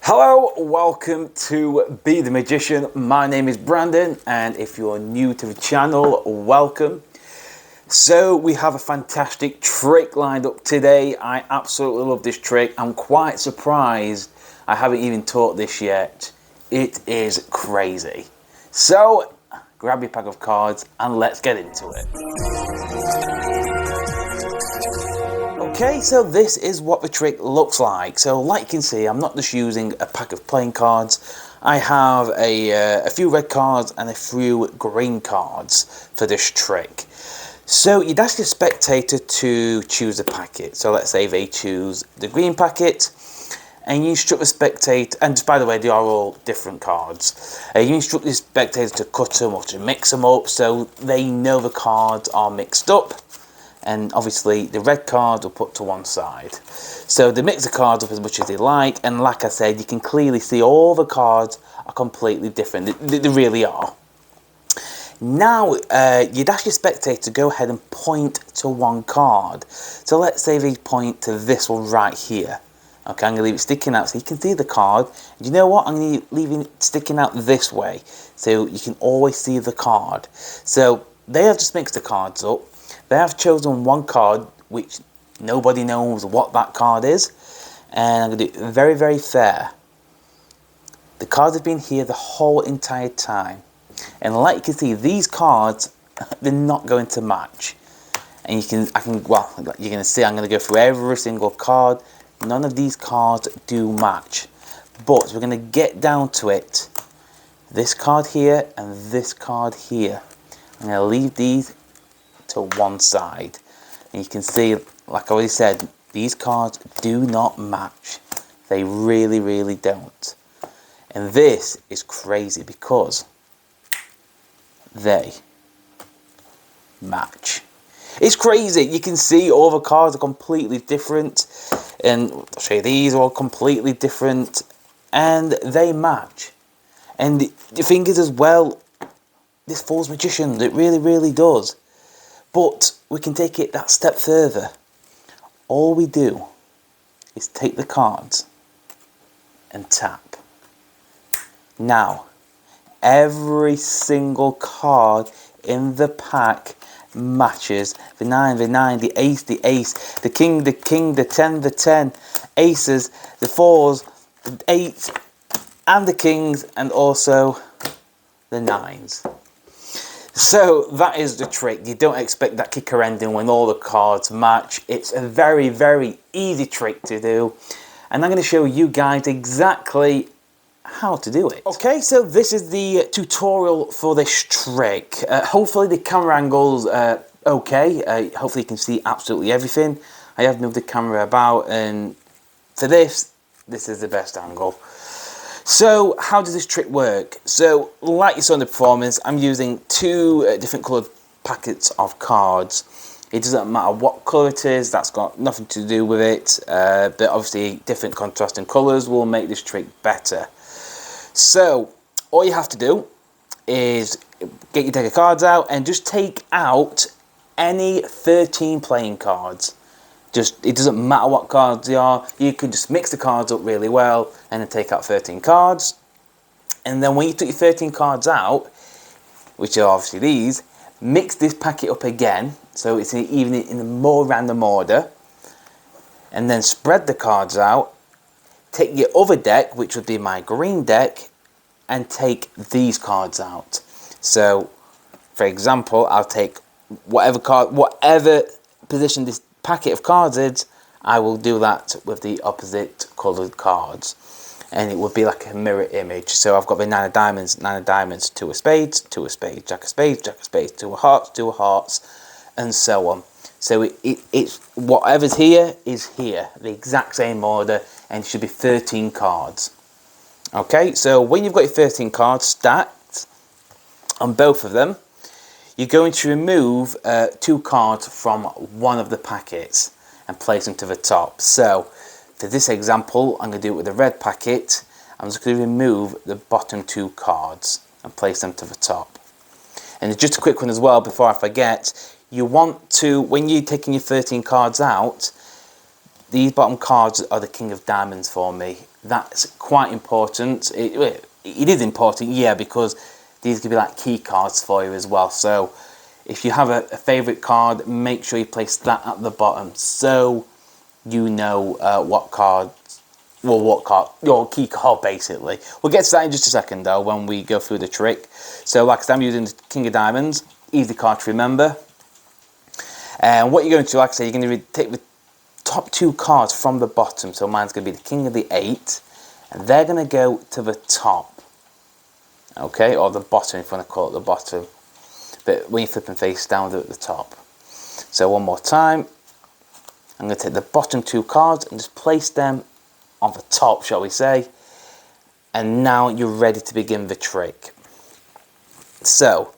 Hello, welcome to Be The Magician. My name is Brandon, and if you're new to the channel, welcome. So we have a fantastic trick lined up today. I absolutely love this trick. I'm quite surprised I haven't even taught this yet. It is crazy. So grab your pack of cards and let's get into it. Okay, so this is what the trick looks like. So like you can see, I'm not just using a pack of playing cards. I have a few red cards and a few green cards for this trick. So you'd ask your spectator to choose a packet. So let's say they choose the green packet, and you instruct the spectator, and by the way, they are all different cards. You instruct the spectator to cut them or to mix them up so they know the cards are mixed up. And obviously the red card will put to one side. So they mix the cards up as much as they like, and like I said, you can clearly see all the cards are completely different. They really are. Now, you'd ask your spectator to go ahead and point to one card. So let's say they point to this one right here. Okay, I'm going to leave it sticking out so you can see the card. And you know what? I'm going to leave it sticking out this way so you can always see the card. So they have just mixed the cards up. They have chosen one card which nobody knows what that card is, and I'm going to do it very, very fair. The cards have been here the whole entire time, and like you can see, these cards, they're not going to match. And you're going to see I'm going to go through every single card. None of these cards do match, but we're going to get down to it. This card here and this card here. I'm going to leave these to one side, and you can see, like I already said, these cards do not match. They really, really don't. And this is crazy because they match. It's crazy. You can see all the cards are completely different, and I'll show you, these are all completely different, and they match. And the thing is as well, this fools magician. It really, really does. But we can take it that step further. All we do is take the cards and tap. Now, every single card in the pack matches. The 9, the 9, the ace, the ace, the king, the 10, the 10, aces, the 4s, the 8, and the kings, and also the 9s. So that is the trick. You don't expect that kicker ending when all the cards match. It's a very, very easy trick to do. And I'm going to show you guys exactly how to do it. Okay, so this is the tutorial for this trick. Hopefully the camera angle's okay. Hopefully you can see absolutely everything. I have moved the camera about, and for this is the best angle. So how does this trick work? So like you saw in the performance, I'm using two different coloured packets of cards. It doesn't matter what colour it is, that's got nothing to do with it, but obviously different contrasting colours will make this trick better. So all you have to do is get your deck of cards out and just take out any 13 playing cards. It doesn't matter what cards they are, you can just mix the cards up really well and then take out 13 cards. And then when you took your 13 cards out, which are obviously these, mix this packet up again, so it's even in a more random order. And then spread the cards out, take your other deck, which would be my green deck, and take these cards out. So, for example, I'll take whatever position this packet of cards is, I will do that with the opposite coloured cards, and it would be like a mirror image. So I've got the 9 of diamonds, 2 of spades, 2 of spades, jack of spades, 2 of hearts, and so on. So it's whatever's here is here, the exact same order, and it should be 13 cards. Okay, so when you've got your 13 cards stacked on both of them, you're going to remove 2 cards from one of the packets and place them to the top. So for this example, I'm going to do it with the red packet. I'm just going to remove the bottom 2 cards and place them to the top. And just a quick one as well before I forget, you want to, when you're taking your 13 cards out, these bottom cards are the king of diamonds for me. That's quite important. It is important, yeah, because these could be like key cards for you as well. So if you have a favourite card, make sure you place that at the bottom so you know what card, well, what card, your key card basically. We'll get to that in just a second though when we go through the trick. So like I said, I'm using the King of Diamonds, easy card to remember. And what you're going to do, like I say, you're going to take the top 2 cards from the bottom. So mine's going to be the King of the 8, and they're going to go to the top. Okay, or the bottom if you want to call it the bottom. But when you flip them face down, they're at the top. So one more time, I'm going to take the bottom 2 cards and just place them on the top, shall we say. And now you're ready to begin the trick. So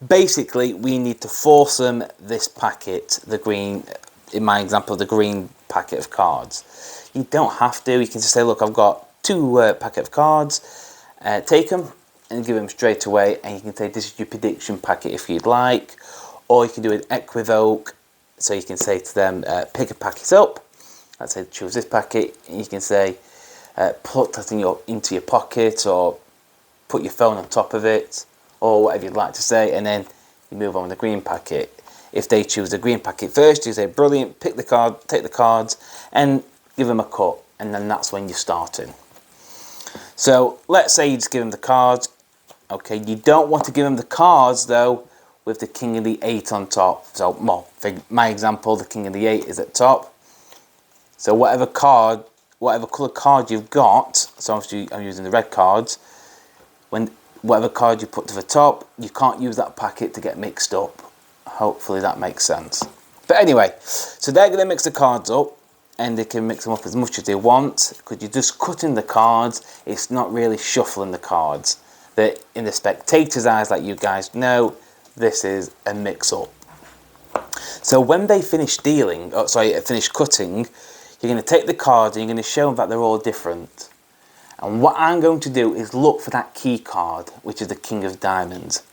basically, we need to force them this packet, the green, in my example, the green packet of cards. You don't have to. You can just say, look, I've got 2 packet of cards. Take them and give them straight away. And you can say, this is your prediction packet if you'd like. Or you can do an equivoke. So you can say to them, pick a packet up. Let's say choose this packet. And you can say, put that into your pocket, or put your phone on top of it, or whatever you'd like to say, and then you move on with the green packet. If they choose the green packet first, you say, brilliant, pick the card, take the cards, and give them a cut, and then that's when you're starting. So let's say you just give them the cards. Okay, you don't want to give them the cards though with the King of the 8 on top. So, well, for my example, the King of the 8 is at top. So whatever colour card you've got, so obviously I'm using the red cards, whatever card you put to the top, you can't use that packet to get mixed up. Hopefully that makes sense. But anyway, so they're going to mix the cards up, and they can mix them up as much as they want, because you're just cutting the cards. It's not really shuffling the cards. That in the spectator's eyes, like you guys know, this is a mix-up. So when they finish finish cutting, you're going to take the cards and you're going to show them that they're all different. And what I'm going to do is look for that key card, which is the King of Diamonds.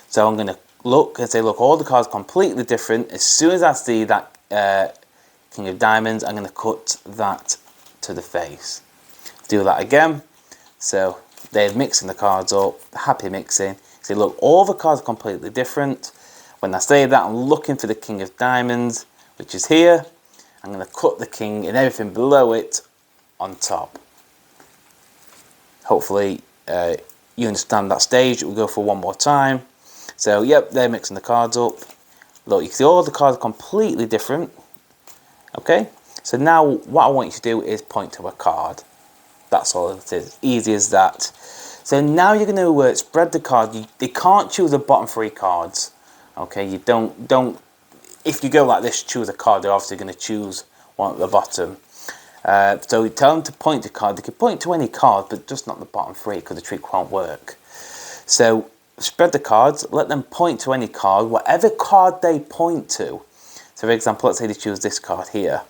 So I'm going to look and say, look, all the cards are completely different. As soon as I see that King of Diamonds, I'm going to cut that to the face. Do that again. So they're mixing the cards up, happy mixing. Say, look, all the cards are completely different. When I say that, I'm looking for the King of Diamonds, which is here. I'm going to cut the king and everything below it on top. Hopefully you understand that stage. We'll go for one more time. So, yep, they're mixing the cards up. Look, you can see all the cards are completely different. Okay? So now what I want you to do is point to a card. That's all it is. Easy as that. So now you're going to spread the card. They can't choose the bottom 3 cards. Okay? You don't. If you go like this, choose a card, they're obviously going to choose one at the bottom. So you tell them to point to card. They can point to any card, but just not the bottom 3, because the trick won't work. So spread the cards, let them point to any card, whatever card they point to. So for example, let's say they choose this card here.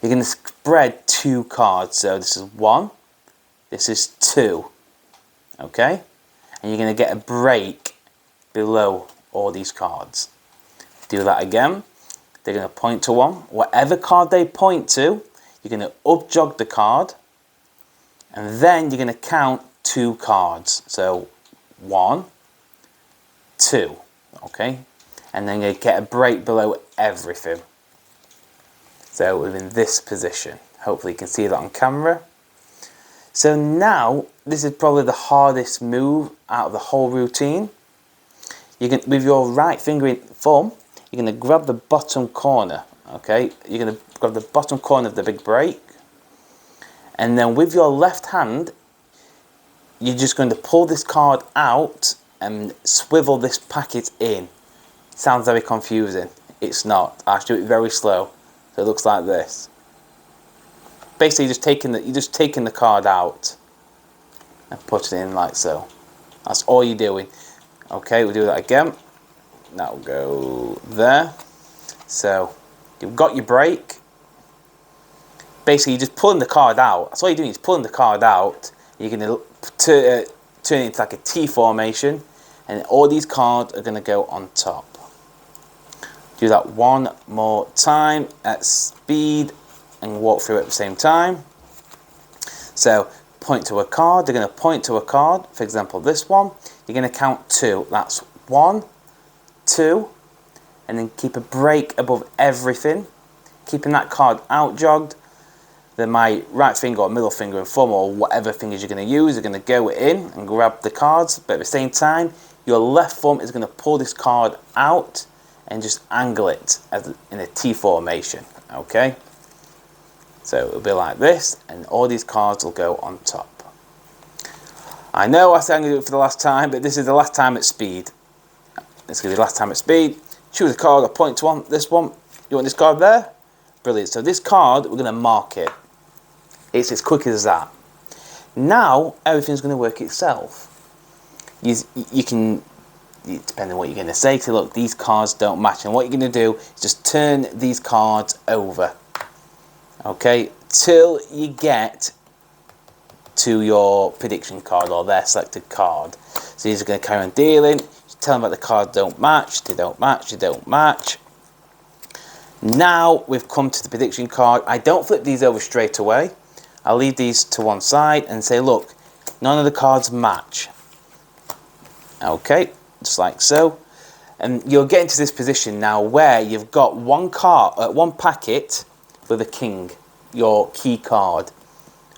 You're going to spread 2 cards. So this is 1, this is 2. Okay? And you're going to get a break below all these cards. Do that again. They're going to point to 1. Whatever card they point to, you're going to up-jog the card. And then you're going to count 2 cards. So 1, 2. Okay? And then you get a break below everything. So we're in this position. Hopefully you can see that on camera. So now, this is probably the hardest move out of the whole routine. You can, with your right finger and thumb, you're going to grab the bottom corner, okay? You're going to grab the bottom corner of the big break. And then with your left hand, you're just going to pull this card out and swivel this packet in. Sounds very confusing. It's not. I have to do it very slow. So it looks like this. Basically, you're just taking the card out and put it in like so. That's all you're doing. Okay, we'll do that again. Now we'll go there. So you've got your break. Basically, you're just pulling the card out. That's all you're doing is pulling the card out. You're going to turn it into like a T formation, and all these cards are going to go on top. Do that one more time at speed and walk through it at the same time. So point to a card, they're going to point to a card, for example this one, you're going to count 2, that's 1, 2, and then keep a break above everything, keeping that card out jogged. Then my right finger or middle finger and thumb or whatever fingers you're going to use are going to go in and grab the cards, but at the same time your left thumb is going to pull this card out and just angle it in a T formation, okay? So it'll be like this, and all these cards will go on top. I know I said I'm going to do it for the last time, but this is the last time at speed. It's going to be the last time at speed. Choose a card, I'll point to one, this one. You want this card there? Brilliant. So this card, we're going to mark it. It's as quick as that. Now, everything's going to work itself. You can, depending on what you're going to say, to look, these cards don't match. And what you're going to do is just turn these cards over. Okay, till you get to your prediction card or their selected card. So you're going to carry on dealing. Tell them about the cards don't match, they don't match, they don't match. Now we've come to the prediction card. I don't flip these over straight away. I'll leave these to one side and say, look, none of the cards match. Okay, just like so. And you'll get into this position now where you've got one packet with a king, your key card.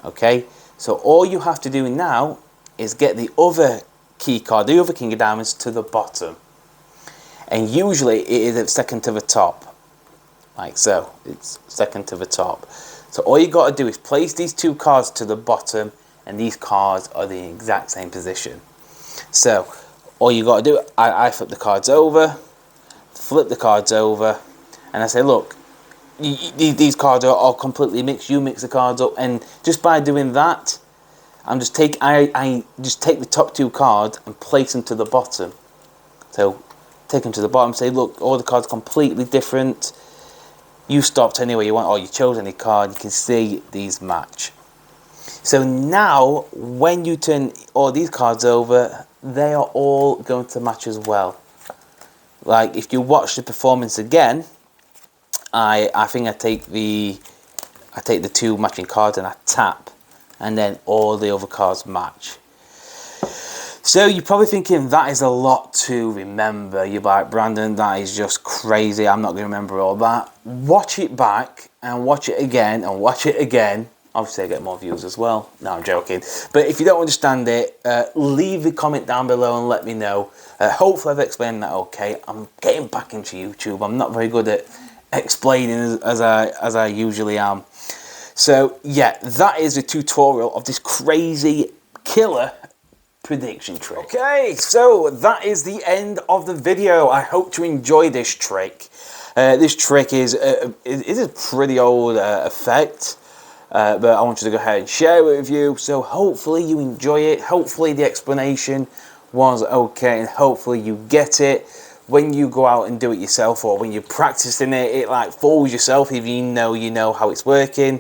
Okay, so all you have to do now is get the other key card, the other king of diamonds, to the bottom. And usually it is at second to the top. Like so, it's second to the top. So all you got to do is place these 2 cards to the bottom, and these cards are the exact same position. So all you got to do, I flip the cards over, and I say, look, these cards are all completely mixed. You mix the cards up, and just by doing that, I just take the top 2 cards and place them to the bottom. So take them to the bottom, say, look, all the cards are completely different. You stopped anywhere you want, or you chose any card, you can see these match. So now, when you turn all these cards over, they are all going to match as well. Like, if you watch the performance again, I think I take the 2 matching cards and I tap, and then all the other cards match. So you're probably thinking that is a lot to remember. You're like, Brandon, that is just crazy. I'm not going to remember all that. Watch it back and watch it again and watch it again. Obviously, I get more views as well. No, I'm joking. But if you don't understand it, leave a comment down below and let me know. Hopefully, I've explained that okay. I'm getting back into YouTube. I'm not very good at explaining as I usually am. So yeah, that is a tutorial of this crazy killer prediction trick. Okay, so that is the end of the video. I hope you enjoy this trick. This trick is a pretty old effect, but I want you to go ahead and share it with you. So hopefully you enjoy it. Hopefully the explanation was okay, and hopefully you get it. When you go out and do it yourself, or when you're practicing it, it like fools yourself if you know how it's working.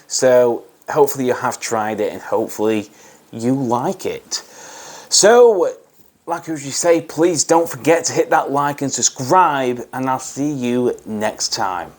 So hopefully you have tried it, and hopefully you like it. So, like I usually say, please don't forget to hit that like and subscribe, and I'll see you next time.